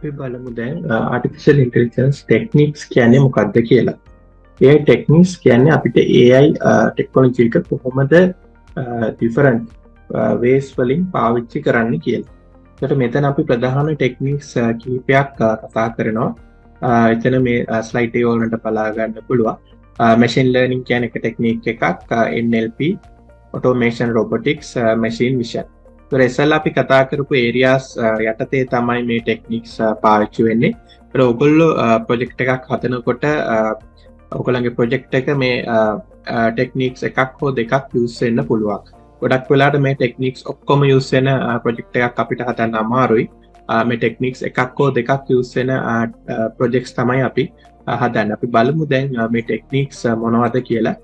අපි බලමු දැන් artificial intelligence techniques කියන්නේ මොකක්ද කියලා. AI techniques කියන්නේ අපිට AI technology එක කොහොමද different ways වලින් පාවිච්චි කරන්න කියලා. ඒකට මෙතන අපි ප්‍රධාන techniques කිහිපයක් කතා කරනවා. එතන මේ slide එක වලට බලා ගන්න පුළුවන්. machine learning කියන එක technique එකක්, NLP, automation, robotics, machine vision. ඉතින් අපි කතා කරපු areas යටතේ තමයි මේ techniques පාවිච්චි වෙන්නේ. ඒත් ඔයගොල්ලෝ project එකක් හදනකොට ඔයගොල්ලන්ගේ project එක මේ techniques එකක් හෝ දෙකක් use වෙන්න පුළුවන්. ගොඩක් වෙලාවට මේ techniques ඔක්කොම use වෙන project එකක් අපිට හදන්න අමාරුයි. මේ techniques එකක් හෝ දෙකක් use වෙන projects තමයි අපි හදන්න. අපි බලමු දැන් මේ techniques මොනවද කියලා.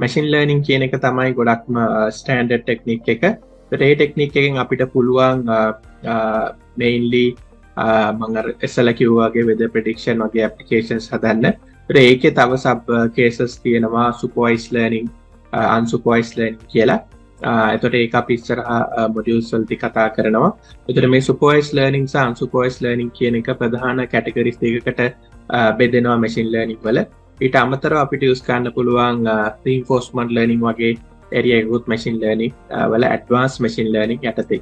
machine learning කියන එක තමයි ගොඩක්ම standard technique එක. ඒ ටෙක්නික් එකෙන් අපිට පුළුවන් mainly මම අර ඉස්සෙල්ලා කිව්වා වගේ weather prediction වගේ applications හදන්න. ඒකේ තව sub cases තියෙනවා supervised learning, unsupervised learning කියලා. එතකොට ඒක අපි ඉස්සරහා modules වලදී කතා කරනවා. එතකොට මේ supervised learning සහ unsupervised learning කියන එක ප්‍රධාන categories දෙකකට බෙදෙනවා machine learning වල. ඊට අමතරව අපිට use කරන්න පුළුවන් reinforcement learning වගේ area එකකුත් machine learning වල advanced machine learning යටතේ.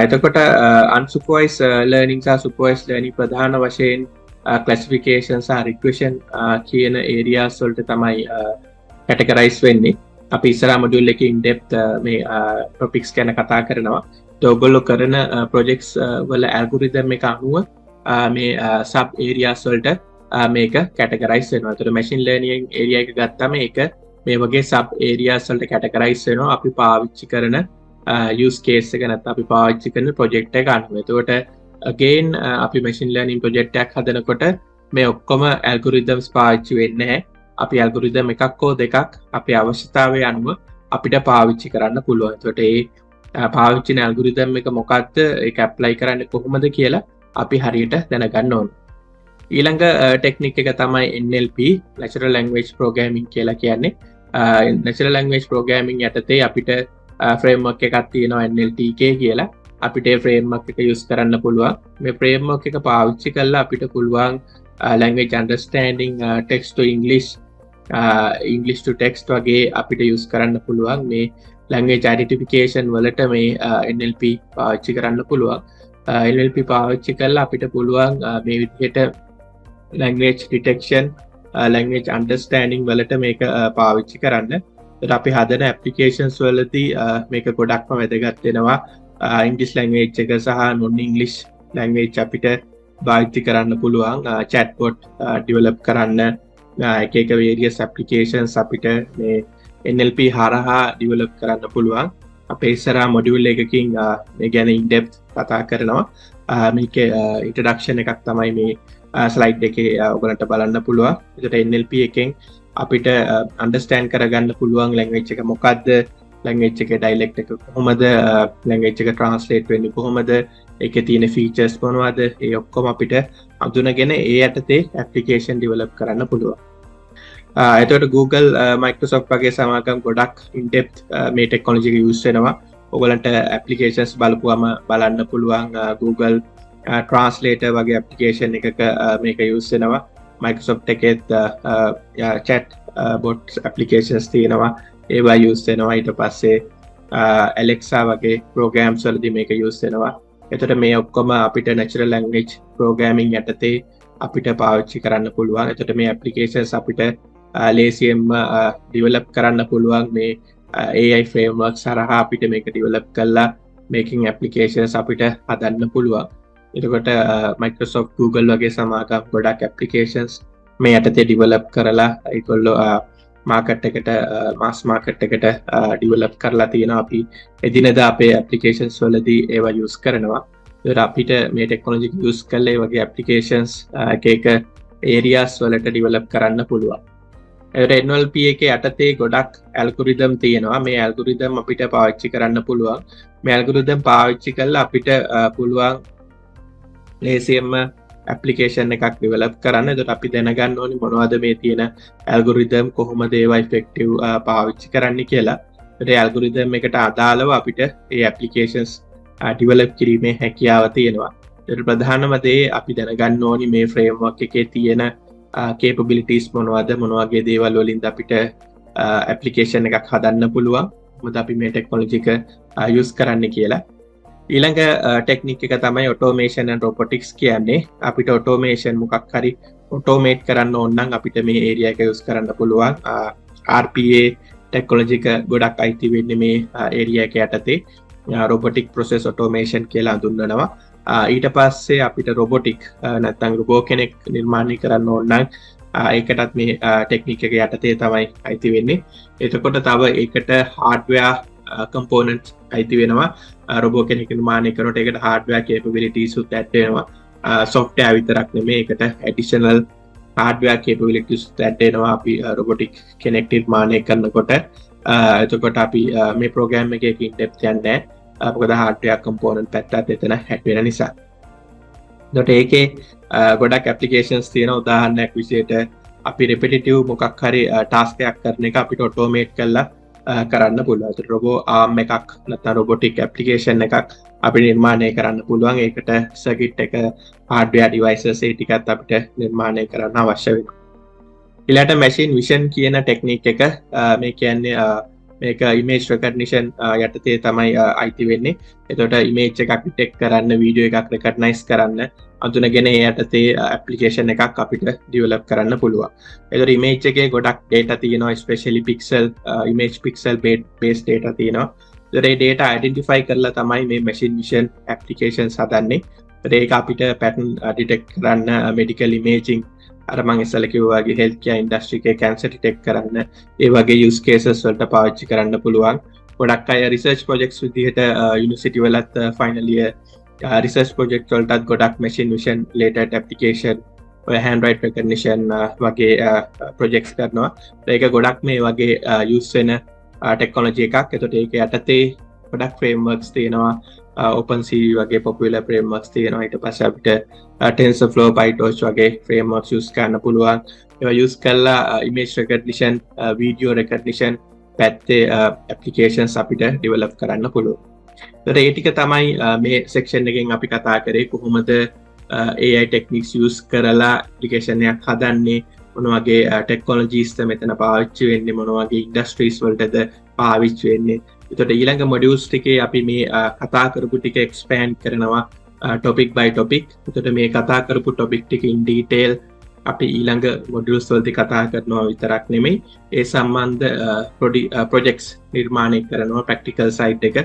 එතකොට unsupervised learning සහ supervised learning ප්‍රධාන වශයෙන් classification සහ regression කියන areas වලට තමයි categorize වෙන්නේ. අපි ඉස්සරහා module එකේ in depth මේ topics ගැන කතා කරනවා. ඒත් ඔයගොල්ලෝ කරන projects වල algorithm එක අනුව මේ sub areas වලට මේක categorize වෙනවා. ඒතර machine learning area එක ගත්තම ඒක මේ වගේ sub areas වලට categorize වෙනවා අපි පාවිච්චි කරන use case එක නැත්නම් අපි පාවිච්චි කරන project එක අනුව. එතකොට again අපි machine learning project එකක් හදනකොට මේ ඔක්කොම algorithms පාවිච්චි වෙන්නේ නැහැ. අපි algorithm එකක් හෝ දෙකක් අපේ අවශ්‍යතාවය අනුව අපිට පාවිච්චි කරන්න පුළුවන්. එතකොට ඒ පාවිච්චි කරන algorithm එක මොකක්ද, ඒක apply කරන්නේ කොහොමද කියලා අපි හරියට දැනගන්න ඕනේ. ඊළඟ ටෙක්නික් එක තමයි NLP, natural language programming කියලා කියන්නේ. natural language programming යටතේ අපිට framework එකක් තියෙනවා NLTK කියලා. අපිට ඒ framework එක use කරන්න පුළුවන්. මේ framework එක පාවිච්චි කරලා අපිට පුළුවන් language understanding, text to English, English to text වගේ අපිට use කරන්න පුළුවන්. මේ language identification වලට මේ NLP පාවිච්චි කරන්න පුළුවන්. NLP පාවිච්චි කරලා අපිට පුළුවන් මේ විදිහට language detection, language understanding වලට මේක පාවිච්චි කරන්න. ඒත් අපි හදන applications වලදී මේක ගොඩක්ම වැදගත් වෙනවා. English language එක සහ non English language අපිට භාවිත කරන්න පුළුවන්. chatbot develop කරන්න එක එක various applications අපිට මේ NLP හරහා develop කරන්න පුළුවන්. අපේ ඉස්සරහා module එකකින් මේ ගැන in depth කතා කරනවා. මේකේ introduction එකක් තමයි මේ slide එකේ ඔයගලන්ට බලන්න පුළුවන්. ඒකට NLP එකෙන් අපිට understand කරගන්න පුළුවන් language එක මොකක්ද, language එකේ dialect එක කොහොමද, language එක translate වෙන්නේ කොහොමද, ඒකේ තියෙන features මොනවද, ඒ ඔක්කොම අපිට අඳුනගෙන ඒ යටතේ application develop කරන්න පුළුවන්. එතකොට Google, Microsoft වගේ සමාගම් ගොඩක් in depth මේ technology එක use වෙනවා. ඔයගලන්ට applications බලපුවම බලන්න පුළුවන් Google translator වගේ application එකක මේක use වෙනවා. Microsoft එකෙත් chat bot applications තියෙනවා. ඒවා use වෙනවා. ඊට පස්සේ Alexa වගේ programs වලදී මේක use වෙනවා. එතකොට මේ ඔක්කොම අපිට natural language programming යටතේ අපිට පාවිච්චි කරන්න පුළුවන්. එතකොට මේ applications අපිට ලේසියෙන්ම develop කරන්න පුළුවන්. මේ AI frameworks හරහා අපිට මේක develop කරලා making applications අපිට හදන්න පුළුවන්. එතකොට Microsoft, Google වගේ සමාගම් ගොඩක් applications මේ යටතේ develop කරලා ඒගොල්ලෝ market එකට, mass market එකට develop කරලා තියෙනවා. අපි එදිනෙදා අපේ applications වලදී ඒවා use කරනවා. ඒකට අපිට මේ technology use කරලා ඒ වගේ applications එක එක areas වලට develop කරන්න පුළුවන්. ඒකට NLP එකේ යටතේ ගොඩක් algorithm තියෙනවා. මේ algorithm අපිට පාවිච්චි කරන්න පුළුවන්. මේ algorithm පාවිච්චි කරලා අපිට පුළුවන් ලේසියෙන්ම application එකක් develop කරන්න. එතකොට අපි දැනගන්න ඕනේ මොනවද මේ තියෙන algorithm, කොහොමද ඒවා effective පාවිච්චි කරන්න කියලා. ඒකට algorithm එකට අදාළව අපිට මේ applications develop කිරීමේ හැකියාව තියෙනවා. ප්‍රධානම දේ අපි දැනගන්න ඕනි මේ ෆ්‍රේම්වර්ක් එකේ තියෙන capabilities මොනවද මොන වගේ දේවල් වලින්ද අපිට application එකක් හදන්න පුළුවන් මොකද අපි මේ technology එක use කරන්න කියලා. ඊළඟ ටෙක්නික් එක තමයි automation and robotics කියන්නේ. අපිට automation මොකක් හරි automate කරන්න ඕන නම් අපිට මේ area එක use කරන්න පුළුවන්. RPA technology එක ගොඩක් අයිති වෙන්නේ මේ area එක යටතේ. robotic process automation කියලා හඳුන්වනවා. ඊට පස්සේ අපිට robotic නැත්නම් robot කෙනෙක් නිර්මාණය කරන්න ඕන නම් ඒකටත් මේ ටෙක්නික් එක යටතේ තමයි අයිති වෙන්නේ. එතකොට තව ඒකට hardware components අයිති වෙනවා. robot කෙනෙක් නිර්මාණය කරනකොට ඒකට hardware capabilities උත් ඇඩ් වෙනවා. software විතරක් නෙමෙයි ඒකට additional hardware capabilities උත් ඇඩ් වෙනවා අපි robotic කෙනෙක් නිර්මාණය කරනකොට. එතකොට අපි මේ program එකේ in depth යන්නේ මොකද hardware component පැත්තත් එතන ඇඩ් වෙන නිසා. එතකොට ඒකේ ගොඩක් applications තියෙන උදාහරණයක් විදිහට අපි repetitive මොකක් හරි task එකක් කරන එක අපිට automate කරලා කරන්න පුළුවන්. ඒත් robot arm එකක් නැත්නම් robotic application එකක් අපිට නිර්මාණය කරන්න පුළුවන්. ඒකට circuit එක hardware devices ඒ ටිකත් අපිට නිර්මාණය කරන්න අවශ්‍ය වෙනවා. ඊළඟට machine vision කියන technique එක මේ කියන්නේ මේක image recognition යටතේ තමයි අයිති වෙන්නේ. එතකොට image එකක් detect කරන්න, video එකක් recognize කරන්න අඳුනගෙන ඒ යටතේ application එකක් අපිට develop කරන්න පුළුවන්. එතකොට image එකේ ගොඩක් data තියෙනවා, especially pixel image pixel based data තියෙනවා. එතකොට ඒ data identify කරලා තමයි මේ machine vision applications හදන්නේ. එතකොට ඒක අපිට pattern detect කරන්න, medical imaging අර මම ඉස්සෙල්ලා කිව්වා වගේ healthcare industry එකේ cancer detect කරන්න ඒ වගේ use cases වලට පාවිච්චි කරන්න පුළුවන්. ගොඩක් අය research projects විදිහට university වලත් final year research project වලටත් ගොඩක් machine vision related application ඔය handwrite recognition වගේ projects කරනවා. ඒක ගොඩක් මේ වගේ use වෙන technology එකක්. ඒකට ඒක යටතේ ගොඩක් frameworks තියෙනවා. OpenCV වගේ popular frameworks තියෙනවා. ඊට පස්සේ අපිට TensorFlow, PyTorch වගේ frameworks use කරන්න පුළුවන්. ඒවා use කරලා image recognition, video recognition පැත්තේ applications අපිට develop කරන්න පුළුවන්. ඒතර ඒ ටික තමයි මේ section එකෙන් අපි කතා කරේ කොහොමද AI techniques use කරලා application එකක් හදන්නේ, මොන වගේ technologies ද මෙතන පාවිච්චි වෙන්නේ, මොන වගේ industries වලටද පාවිච්චි වෙන්නේ. එතකොට ඊළඟ modules ටිකේ අපි මේ කතා කරපු ටික expand කරනවා topic by topic. එතකොට මේ කතා කරපු topic ටික in detail අපි ඊළඟ modules වලදී කතා කරනවා විතරක් නෙමෙයි ඒ සම්බන්ධ projects නිර්මාණය කරනවා practical side එක.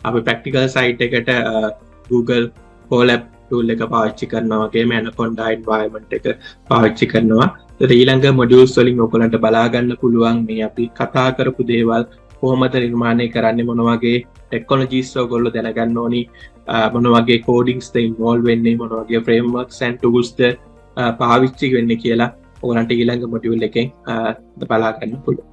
අපි practical side එකට Google Colab tool එක පාවිච්චි කරනවා වගේම Anaconda environment එක පාවිච්චි කරනවා. එතකොට ඊළඟ modules වලින් ඔයගොල්ලන්ට බලා ගන්න පුළුවන් මේ අපි කතා කරපු දේවල් කොහොමද නිර්මාණය කරන්නේ, මොන වගේ technologies ඔයගොල්ලෝ දැනගන්න ඕනි, මොන වගේ codings ද involve වෙන්නේ, මොන වගේ frameworks and tools ද පාවිච්චි වෙන්නේ කියලා ඔයගොල්ලන්ට ඊළඟ module එකෙන් බලා ගන්න පුළුවන්.